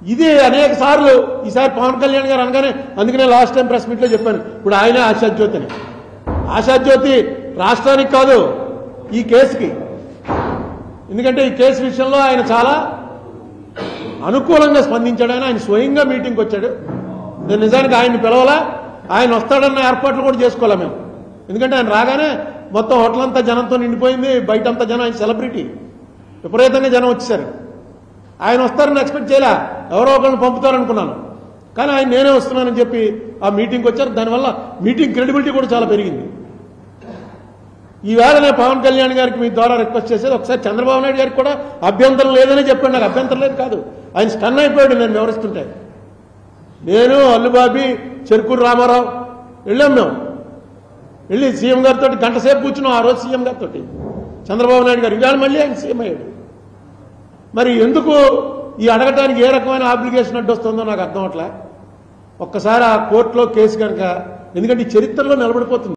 ఇది అనేక సార్లు ఈసారి పవన్ కళ్యాణ్ గారు అనగానే అందుకనే లాస్ట్ టైం ప్రెస్ మీట్లో చెప్పాను. ఇప్పుడు ఆయనే ఆశాజ్యోతిని. ఆశాజ్యోతి రాష్ట్రానికి కాదు, ఈ కేసుకి. ఎందుకంటే ఈ కేసు విషయంలో ఆయన చాలా అనుకూలంగా స్పందించాడు. ఆయన స్వయంగా మీటింగ్కి వచ్చాడు. నేను నిజానికి ఆయన్ని పిలవాలా, ఆయన వస్తాడన్న ఏర్పాట్లు కూడా చేసుకోవాలా మేము. ఎందుకంటే ఆయన రాగానే మొత్తం హోటల్ అంతా జనంతో నిండిపోయింది, బయటంతా జనం. ఆయన సెలబ్రిటీ, విపరీతంగా జనం వచ్చేసారు. ఆయన వస్తారని ఎక్స్పెక్ట్ చేయలే, ఎవరో ఒకరిని పంపుతారనుకున్నాను. కానీ ఆయన నేనే వస్తున్నానని చెప్పి ఆ మీటింగ్కి వచ్చారు. దానివల్ల మీటింగ్ క్రెడిబిలిటీ కూడా చాలా పెరిగింది. ఈవేళ నేను పవన్ కళ్యాణ్ గారికి మీ ద్వారా రిక్వెస్ట్ చేసేది, ఒకసారి చంద్రబాబు నాయుడు గారికి కూడా అభ్యంతరం లేదని చెప్పాడు. నాకు అభ్యంతరం లేదు కాదు, ఆయన స్టన్ అయిపోయాడు నేను వివరిస్తుంటే. నేను, అల్లుబాబి, చెరుకూరు రామారావు వెళ్ళాం. మేము వెళ్ళి సీఎం గారితో గంట సేపు కూర్చున్నాం. ఆ రోజు సీఎం గారితో చంద్రబాబు నాయుడు గారు. ఇవాళ మళ్ళీ ఆయన సీఎం అయ్యాడు. మరి ఎందుకు ఈ అడగటానికి ఏ రకమైన అప్లికేషన్ అడ్డు వస్తుందో నాకు అర్థం అవట్లే. ఒక్కసారి ఆ కోర్టులో కేసు కనుక, ఎందుకంటే ఈ చరిత్రలో నిలబడిపోతుంది.